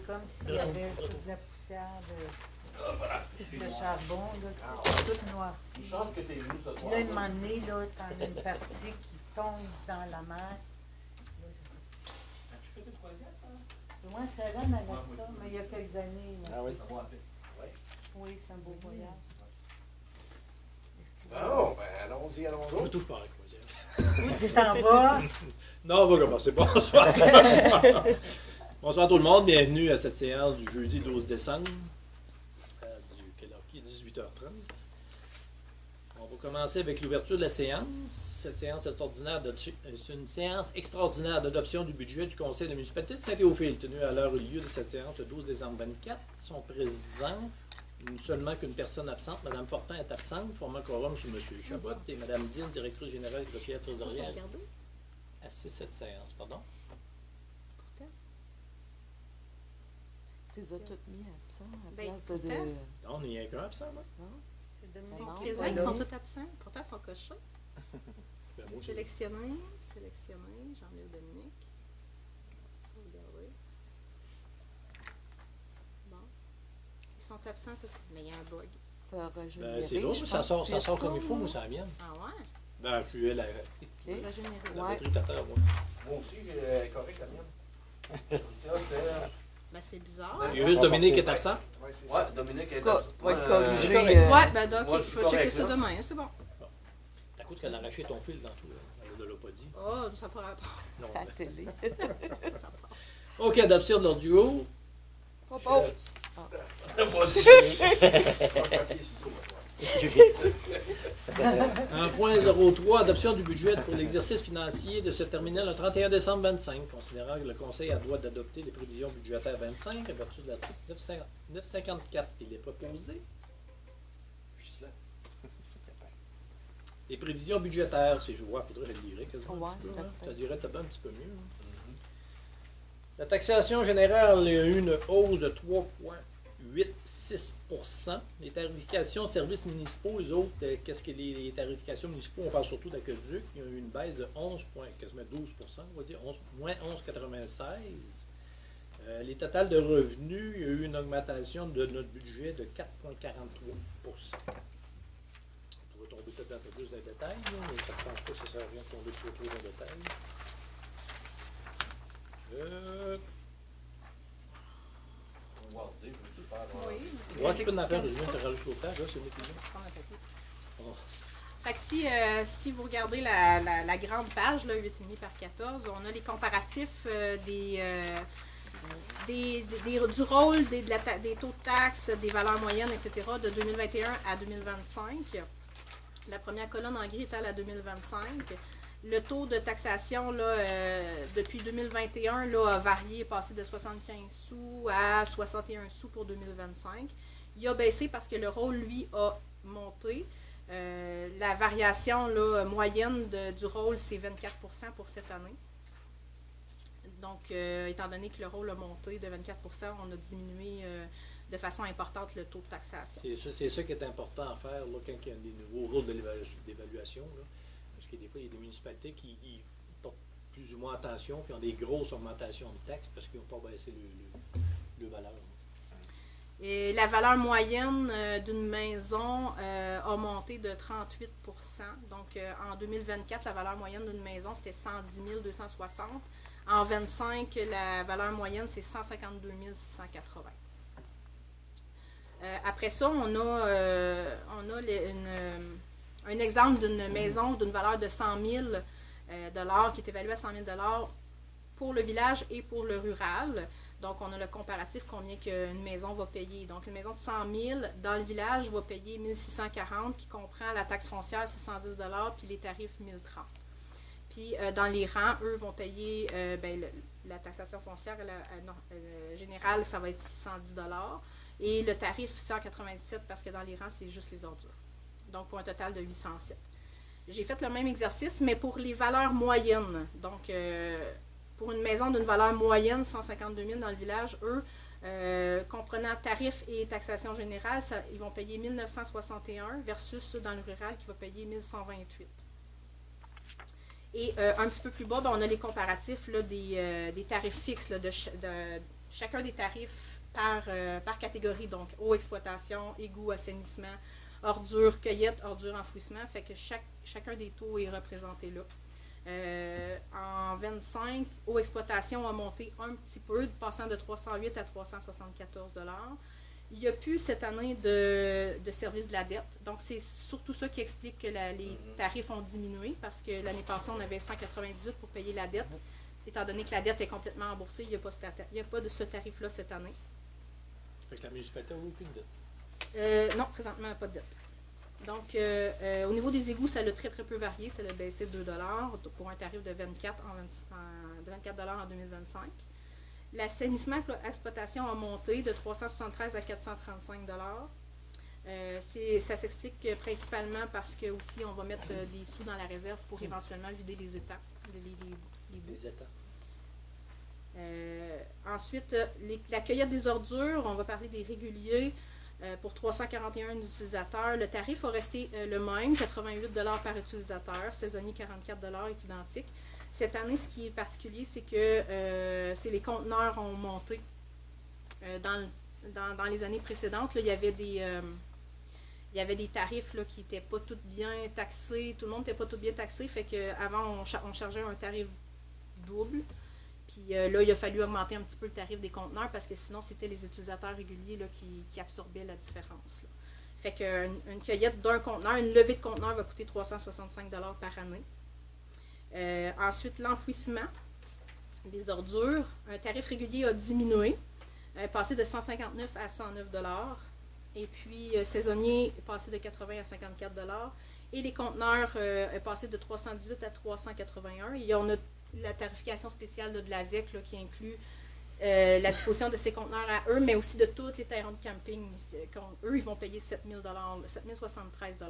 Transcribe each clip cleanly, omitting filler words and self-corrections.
comme s'il y avait toute la poussière de charbon, là, c'est tout noirci. Une chance que tu es venu ce soir. Puis là, à un moment donné, là, t'en as une partie qui tombe dans la mer. As-tu fait tes croisières, hein? Moi, je suis allée en Alaska, mais il y a quelques années. Là. Ah oui? Oui, c'est un beau voyage. Excusez-moi. Bon, ben allons-y, Je allons-y. touche pas à la croisière. Où tu t'en vas? Non, on va commencer. Bonsoir. Bonsoir tout le monde. Bienvenue à cette séance du jeudi 12 décembre. Quelle heure qui est 18h30. On va commencer avec l'ouverture de la séance. Cette séance est c'est une séance extraordinaire d'adoption du budget du Conseil de la municipalité de Saint-Théophile, tenue à l'heure et lieu de cette séance le 12 décembre 24. Ils sont présents. Seulement qu'une personne absente. Mme Fortin est absente. Formant quorum sur M. Chabot et Mme Dean, directrice générale et greffière trésorière. Assiste cette séance, pardon. Tu les as toutes mis absents à Ben, place de... pourtant. Non, il n'y a qu'un absent, moi. C'est Ils Dominique sont Non, qui est présents, pas ils là. sont tous absents. Pourtant, ils sont cochés. Ben, moi, j'ai- Sélectionnés, Jean-Luc Dominique. Sauvegarder. Bon. Ils sont absents, mais il y a un bug. T'as régénéré, Ben, c'est drôle, je ça pense sort, que ça tu sort comme il retournes, faut, moi, là. ça vient. Ah ouais? Ben, je suis la OK. Régénérer. Ouais. batterie tateur, moi. Moi aussi, j'ai correct la mienne. Ça, c'est. Ben, c'est bizarre. Il y a juste Dominique qui est absent. Ouais, c'est Ouais, ça. Dominique est En tout cas, absent. va être Ouais, corrigé. correct. Ouais, ben donc, Moi, je tu suis vas checker correct, ça là. demain, c'est bon. T'as cause qu'elle a arraché ton fil dans tout. Elle ne l'a pas dit. Oh, ça pourrait rapport. Non, C'est à la ben. télé. OK, adoption de l'ordre du jour. Propos. En point 03, adoption du budget pour l'exercice financier de se terminer le 31 décembre 25, considérant que le Conseil a le droit d'adopter les prévisions budgétaires 25 à vertu de l'article 954. Il est proposé. Les prévisions budgétaires, c'est je vois, il faudrait le lire quasiment Ouais, un petit peu, c'est hein. peut-être. Ça dirait un petit peu mieux. Hein. La taxation générale a eu une hausse de 3,86 %. Les tarifications services municipaux, les autres, qu'est-ce que les tarifications municipaux, on parle surtout d'Aqueduc, il y a eu une baisse de 11, quasiment 12 %, on va dire, moins 11,96 %. Les totals de revenus, il y a eu une augmentation de notre budget de 4,43 %. On pourrait tomber peut-être un peu plus dans les détails, là, mais ça ne pense pas que ça sert à rien de tomber trop dans les détails. Regardez, veux-tu faire? Oui. Ouais, tu peux en faire une, tu rajoutes l'autre page, là, c'est moi qui l'ai. Je prends un papier. Oh. Fait que si vous regardez la grande page, là, 8,5 par 14, on a les comparatifs du rôle des taux de taxes, des valeurs moyennes, etc., de 2021 à 2025. La première colonne en gris est à la 2025. Le taux de taxation, là, depuis 2021, là, a varié, passé de 75 sous à 61 sous pour 2025. Il a baissé parce que le rôle, lui, a monté. La variation là, moyenne du rôle, c'est 24 % pour cette année. Donc, étant donné que le rôle a monté de 24 %, on a diminué de façon importante le taux de taxation. C'est ça qui est important à faire là, quand il y a des nouveaux rôles d'évaluation. Là. Parce que des fois, il y a des municipalités qui portent plus ou moins attention puis ont des grosses augmentations de taxes parce qu'ils n'ont pas baissé le valeur. Et la valeur moyenne d'une maison a monté de 38 %. Donc, en 2024, la valeur moyenne d'une maison, c'était 110 260. En 2025, la valeur moyenne, c'est 152 680. Après ça, on a un exemple d'une maison d'une valeur de 100 000 $ qui est évaluée à 100 000 $ pour le village et pour le rural. Donc, on a le comparatif combien qu'une maison va payer. Donc, une maison de 100 000 dans le village va payer 1 640 qui comprend la taxe foncière 610 $ puis les tarifs 1 030. Puis, dans les rangs, eux vont payer la taxation foncière générale, ça va être 610 $ et le tarif 197 parce que dans les rangs, c'est juste les ordures. Donc, pour un total de 807. J'ai fait le même exercice, mais pour les valeurs moyennes. Donc, pour une maison d'une valeur moyenne, 152 000 dans le village, eux, comprenant tarif et taxation générale, ils vont payer 1 961 versus ceux dans le rural qui va payer 1 128. Et un petit peu plus bas, on a les comparatifs là, des tarifs fixes là, de chacun des tarifs par catégorie, donc eau, exploitation, égout, assainissement, ordures, cueillette, ordures, enfouissement, fait que chacun des taux est représenté là. En 25, eau exploitation a monté un petit peu, passant de 308 à 374 $. Il n'y a plus cette année de service de la dette. Donc, c'est surtout ça qui explique que les tarifs ont diminué parce que l'année passée, on avait 198 pour payer la dette. Étant donné que la dette est complètement remboursée, il n'y a pas de ce tarif-là cette année. Fait que la municipalité n'a aucune dette. Non, présentement, pas de dette. Donc, au niveau des égouts, ça a très, très peu varié. Ça a baissé de 2 $ pour un tarif de 24 $ en 2025. L'assainissement et l'exploitation a monté de 373 à 435 $. Ça s'explique principalement parce que aussi on va mettre des sous dans la réserve pour éventuellement vider les étangs, les boues. Les étangs. Ensuite, la cueillette des ordures, on va parler des réguliers. Pour 341 utilisateurs, le tarif a resté le même, 88 $ par utilisateur, saisonnier 44 $ est identique. Cette année, ce qui est particulier, c'est que les conteneurs ont monté. Dans les années précédentes, là, il y avait des tarifs là, qui n'étaient pas tous bien taxés, tout le monde n'était pas tout bien taxé, fait qu'avant, on chargeait un tarif double. Puis là, il a fallu augmenter un petit peu le tarif des conteneurs parce que sinon, c'était les utilisateurs réguliers là, qui absorbaient la différence. Là. Fait qu'une cueillette d'un conteneur, une levée de conteneur va coûter 365 $ par année. Ensuite, l'enfouissement des ordures. Un tarif régulier a diminué, passé de 159 à 109 $. Et puis, saisonnier est passé de 80 à 54 $. Et les conteneurs est passé de 318 à 381. Et on a la tarification spéciale là, de la ZEC là, qui inclut la disposition de ces conteneurs à eux, mais aussi de tous les terrains de camping. Eux, ils vont payer 7 073 $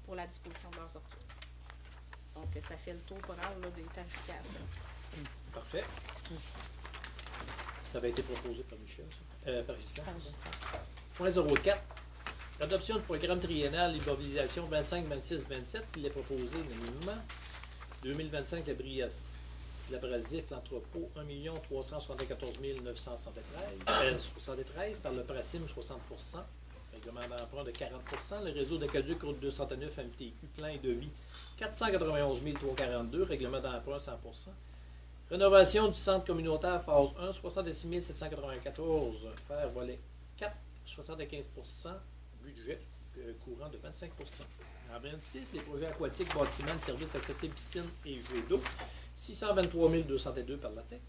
pour la disposition de leurs ordures. Donc, ça fait le tour pas mal là, des tarifications. Parfait. Ça avait été proposé par Michel, ça. Par Justin. Point 04. L'adoption du programme triennal Immobilisation 25-26-27, il est proposé unanimement. 2025, l'abrasif, l'entrepôt, 1 374 973 par le PRACIM 60 %, règlement d'emprunt de 40 %, le réseau d'aqueduc route 209 MTQ plein et devis 491 342, règlement d'emprunt 100 %. Rénovation du centre communautaire phase 1, 66 794, faire volet 4, 75 %, budget courant de 25 %. En 26, les projets aquatiques, bâtiments, services accessibles, piscines et jeux d'eau, 623 202 par la TEC.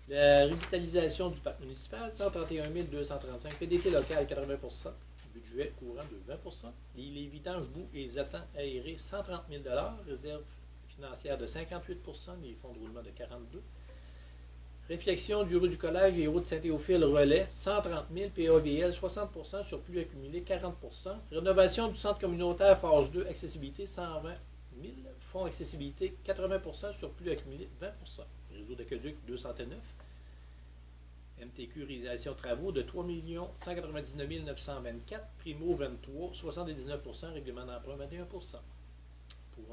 La revitalisation du parc municipal, 131 235. PDT local, 80 %. Budget courant de 20 %. Les vidanges, boues et étangs aérés, 130 000 $. Réserve financière de 58 %. Les fonds de roulement de 42 %. Réflexion du rue du collège et route Saint-Théophile relais, 130 000 PAVL, 60 % surplus accumulé, 40 %. Rénovation du centre communautaire phase 2, accessibilité, 120 000. Fonds accessibilité, 80 % surplus accumulé, 20 %. Réseau d'aqueduc, 209. MTQ réalisation travaux de 3 199 924. Primo, 23, 79 %. Règlement d'emprunt, 21 % pour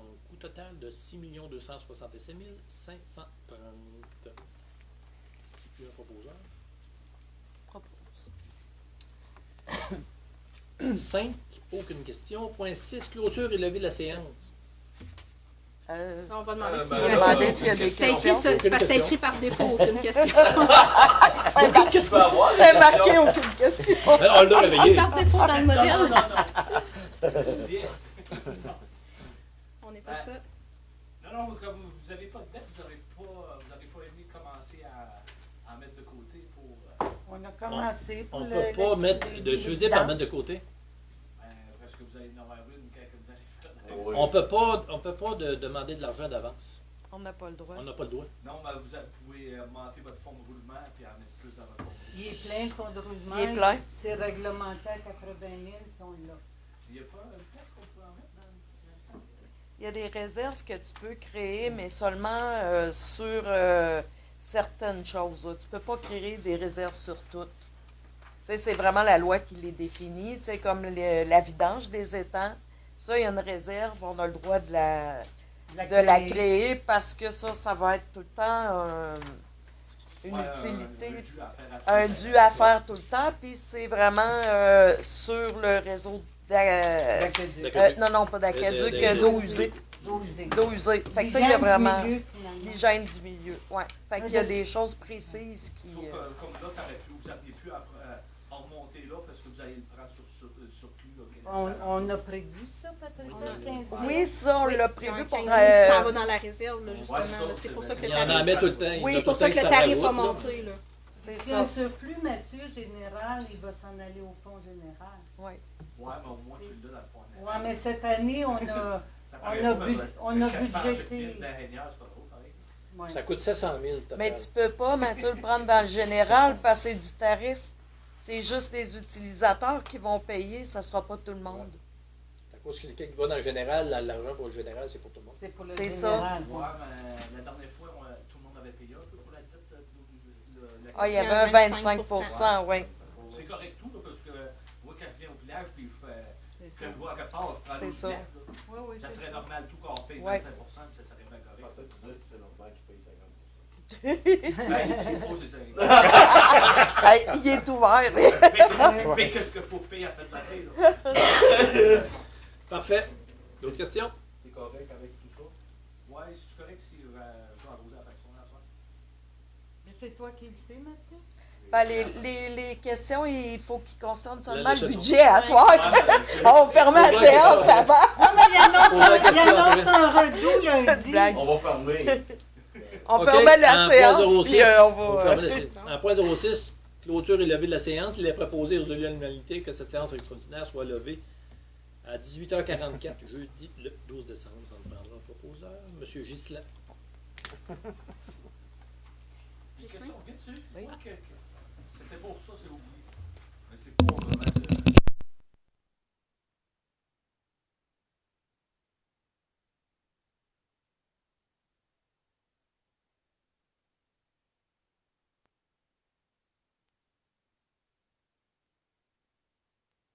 un coût total de 6 267 530. Tu es un proposeur? Propose. 5, aucune question. Point 6, clôture et levée de la séance. On va demander ben, s'il on y va a demander s'il y a des C'est écrit, questions. c'est parce que c'est écrit par défaut, aucune question. Tu peux avoir des C'est marqué questions. aucune question. Alors, on l'a réveillé. Par défaut dans le modèle. Tu dis, On n'est pas ça. non, comme vous n'avez pas de dette, vous n'avez pas aimé commencer à mettre de côté pour. On a commencé pour On ne le- peut pas le- mettre les- de les utiliser par vidanges. mettre de côté. Parce que vous allez en avoir une quand vous allez faire. Oui. On peut pas demander de l'argent d'avance. On n'a pas le droit. On n'a pas le droit. Non, mais vous pouvez augmenter votre fonds de roulement et en mettre plus dans votre fonds. Il est plein, le fonds de roulement. Il est plein. C'est réglementé à 80 000 qu'on l'a. Il n'y a pas une place qu'on peut en mettre dans le Il y a des réserves que tu peux créer, mais seulement sur certaines choses. Tu ne peux pas créer des réserves sur toutes. Tu sais, c'est vraiment la loi qui les définit. Tu sais, comme la vidange des étangs, ça, il y a une réserve, on a le droit de la créer parce que ça va être tout le temps une Ouais, utilité, un dû à faire tout le temps. un dû à faire tout le temps, puis c'est vraiment sur le réseau D'aqueduc. non, pas d'aqueduc, De- d'eau usée. D'eau usée. D'eau usée. Fait que tu sais, il y a vraiment Finalement. l'hygiène du milieu. Ouais. Fait qu'il y a des choses précises qui. Donc, comme là, vous n'auriez pu en remonter là parce que vous allez le prendre surplus. On a prévu ça, Patricia, On a- 15 Oui, ça, on Oui, l'a il y a prévu un pour. 15 000 qui s'en va dans la réserve, là, Ouais, justement. c'est ça, là. C'est pour ça que le Il y en tarif, met tout le temps. il y en a Oui, tout c'est pour le ça temps que qui le s'en va tarif route, a là. monté. Là. C'est Si un ça. surplus, Mathieu, général, il va s'en aller au fonds général. Ouais. Ouais, mais au moins, tu l'as dans le fond. Oui, mais cette année, on a. Ça on paraît a pas, bu- mais on a 408 budgété. 000 d'ingénieurs, c'est pas drôle, pareil. Ouais. Ça coûte 700 000 total. Mais tu peux pas, Mathieu, le prendre dans le général parce que c'est du tarif. C'est juste les utilisateurs qui vont payer, ça sera pas tout le monde. À cause que quelqu'un qui va dans le général, l'argent pour le général, c'est pour tout le monde. C'est pour le C'est ça. général. Ouais, mais la dernière fois, tout le monde avait payé un peu pour la dette. Ah, il y y a avait un 25 oui. C'est correct tout, là, parce que moi, quand je viens au village, puis je fais. C'est Je ça. le vois à quelque part, je prends C'est le ça. village, là. Oui, oui, Ça c'est serait ça. normal tout qu'on paye 25%, Ouais. puis ça serait bien Je correct. pensais que tu disais que c'est Normand qui paye 50%. Ben, il faut, c'est ça. Ben, il est ouvert. Mais qu'est-ce qu'il faut payer à la fin de l'année, là? Parfait. D'autres questions? T'es correct avec tout ça? Ouais, c'est correct si je vais arroser la personne à soir. Mais c'est toi qui le sais, Mathieu? Ben, les questions, il faut qu'ils concernent seulement le Le budget à soir. Ouais, On ferme la Ouais, séance ouais. avant. Non, mais il question annonce un redout lundi. Blague. On va fermer. On OK, fermait la en séance, point puis 06, on on va. ferme la sé- En point 06, clôture et levée de la séance. Il est proposé aux l'unanimité que cette séance extraordinaire soit levée à 18h44, jeudi le 12 décembre. Ça nous prendra un proposeur, M. Ghislain. Une question vite dessus. Oui. Moi, que